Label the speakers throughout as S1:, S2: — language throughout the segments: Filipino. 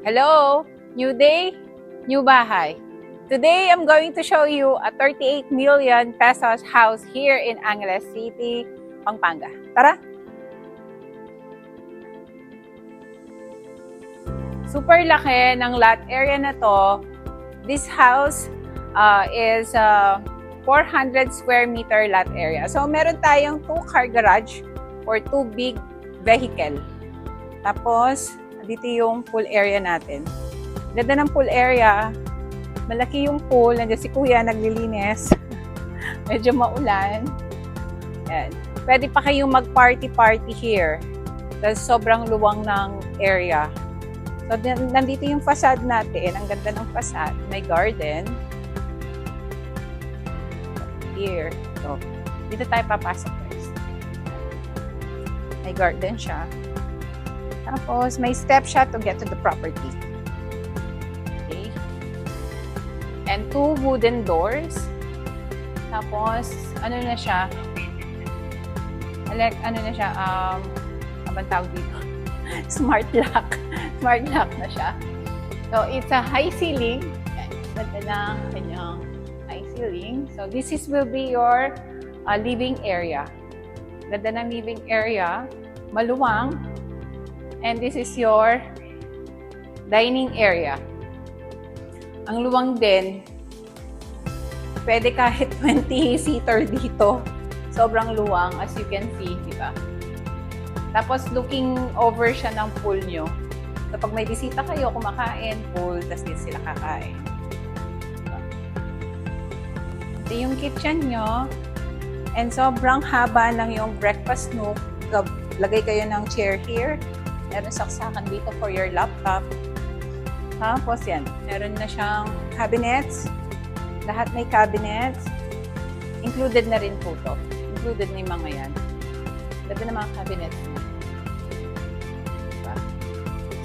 S1: Hello! New day, new bahay. Today, I'm going to show you a 38 million pesos house here in Angeles City, Pampanga. Tara! Super laki ng lot area na to. This house is 400 square meter lot area. So, meron tayong 2-car garage or 2 big vehicle. Tapos, dito yung pool area natin. Ganda ng pool area. Malaki yung pool. Nandiyan si Kuya naglilinis. Medyo maulan. Yan. Pwede pa kayong mag-party-party here. Dahil sobrang luwang ng area. So, nandito yung facade natin. Ang ganda ng facade. May garden. Here. So, dito tayo papasok first. May garden siya. Tapos, may step siya to get to the property. Okay. And 2 wooden doors. Tapos, ano na siya? Ano na siya? Abang tawag dito? Smart lock. Smart lock na siya. So, it's a high ceiling. Ganda na kanyang high ceiling. So, this will be your living area. Ganda ng living area. Maluwang. And this is your dining area. Ang luwang din, pwede kahit 20-seater dito. Sobrang luwang, as you can see, di ba? Tapos looking over siya ng pool nyo. So pag may bisita kayo, kumakain, pool, tapos din sila kakain. Ito yung kitchen nyo. And sobrang haba ng yung breakfast nook. Lagay kayo ng chair here. Meron saksakan dito for your laptop. Tapos yan, meron na siyang cabinets. Lahat may cabinets. Included na rin po to. Included na yung mga yan. Ganda na mga cabinets. Diba?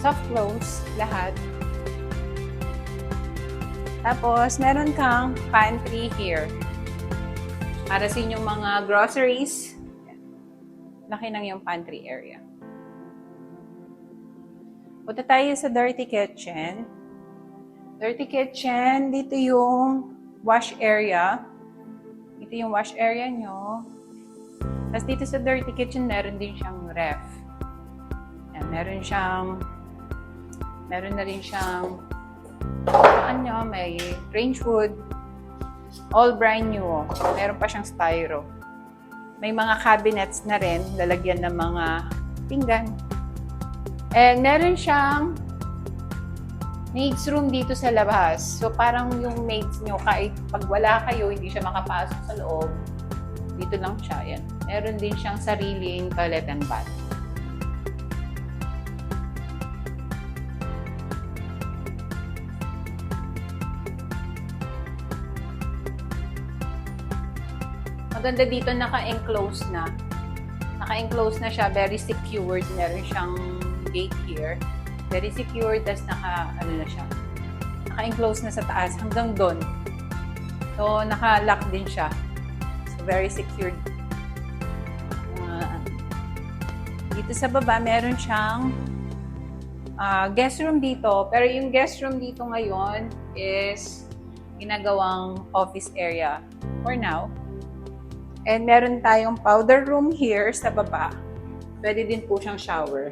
S1: Soft close, lahat. Tapos, meron kang pantry here. Para sa inyong mga groceries. Laki ng yung pantry area. Punta tayo sa dirty kitchen. Dirty kitchen, dito yung wash area. Dito yung wash area nyo. Tapos dito sa dirty kitchen, meron din siyang ref. Yan, meron na rin siyang may range wood. All brand new. Meron pa siyang styro. May mga cabinets na rin, lalagyan ng mga pinggan. And meron siyang maid's room dito sa labas. So, parang yung maids nyo, kahit pag wala kayo, hindi siya makapasok sa loob. Dito lang siya. Yan. Meron din siyang sariling toilet and bath. Maganda dito, naka-enclose na. Naka-enclose na siya. Very secured. Meron siyang gate here. Very secure, tas naka-enclose na sa taas hanggang doon. So, naka-lock din siya. So, very secured. Dito sa baba, meron siyang guest room dito. Pero yung guest room dito ngayon is ginagawang office area for now. And meron tayong powder room here sa baba. Pwede din po siyang shower.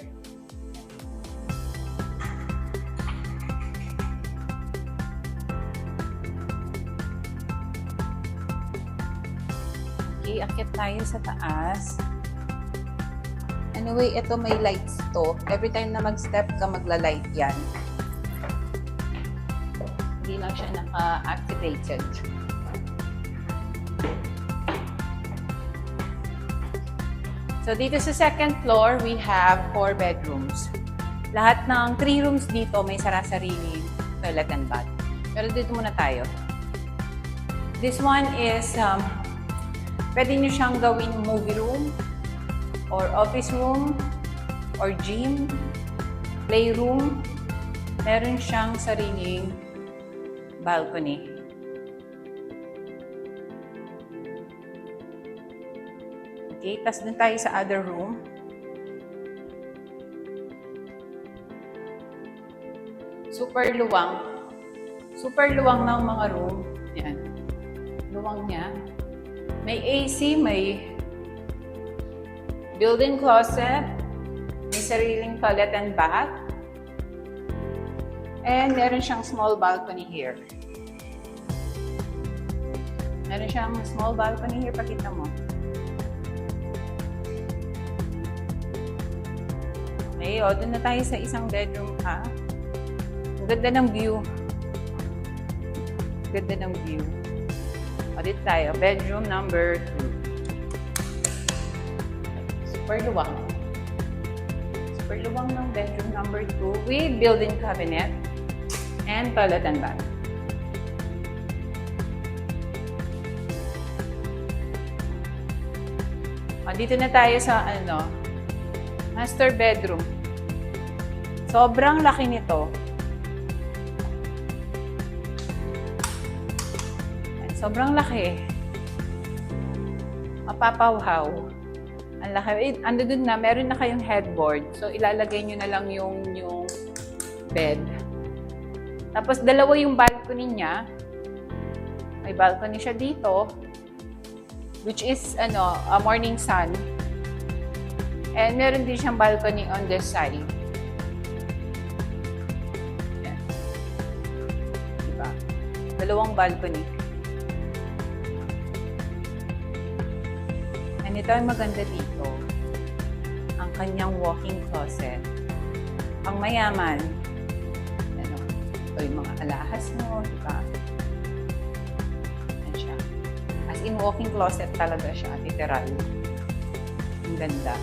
S1: Okay, akit tayo sa taas. Anyway, ito may lights to. Every time na mag-step ka, magla-light yan. Hindi lang siya naka-activated. So, dito sa second floor, we have 4 bedrooms. Lahat ng 3 rooms dito may sarasariling toilet and bath. Pero dito muna tayo. This one is pwede nyo siyang gawing movie room, or office room, or gym, playroom. Meron siyang sariling balcony. Okay, tas dun tayo sa other room. Super luwang. Super luwang ng mga room. Yan. Luwang niya. May AC, may built-in closet, may sariling toilet and bath, and meron siyang small balcony here. Meron siyang small balcony here, pakita mo. Okay, o, doon na tayo sa isang bedroom ha. Ang ganda ng view. Ang ganda ng view. O, dito tayo, bedroom number 2. Super luwang. Super luwang ng bedroom number 2 with built-in cabinet and toilet and bath. O, dito na tayo sa master bedroom. Sobrang laki nito. Sobrang laki. Mapapawhaw. Ang laki. Ando dun na, meron na kayong headboard. So, ilalagay nyo na lang yung bed. Tapos, dalawa yung balcony niya. May balcony siya dito. Which is, a morning sun. And meron din siyang balcony on this side. Yan. Diba? Dalawang balcony. And ito ang maganda dito. Ang kanyang walk-in closet. Ang mayaman. Ito yung mga alahas mo, diba? Yan siya. As in, walk-in closet talaga siya. Literal. Ang ganda.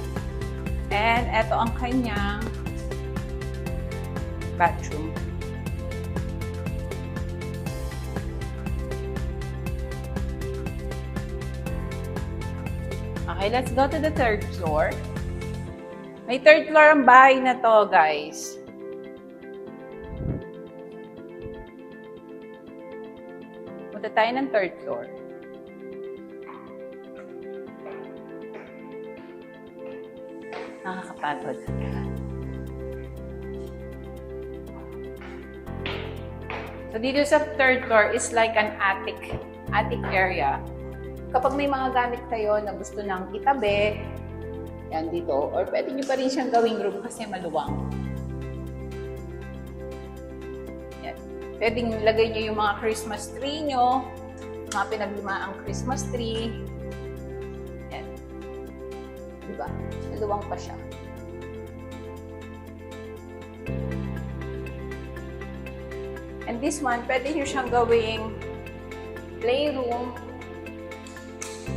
S1: And ito ang kanyang bathroom. Okay, let's go to the third floor. May third floor ang bahay na to, guys. Punta tayo ng third floor. Nakakapagod. So, dito sa third floor is like an attic area. Kapag may mga gamit kayo na gusto nang itabi, yan dito, or pwede nyo pa rin siyang gawing room kasi maluwang. Yan. Pwedeng lagay nyo yung mga Christmas tree nyo, mga pinaglumaang Christmas tree. Yan. Diba? Maluwang pa siya. And this one, pwede nyo siyang gawing playroom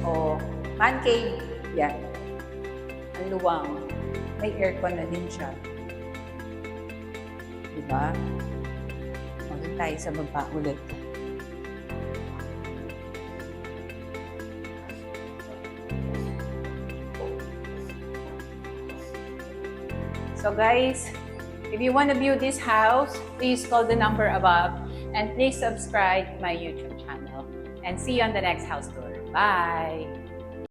S1: o man cave. Yan. Ang luwang. May aircon na din siya. Diba? Maganda tayo sa baba ulit. So guys, if you want to view this house, please call the number above and please subscribe my YouTube channel. And see you on the next house tour. Bye!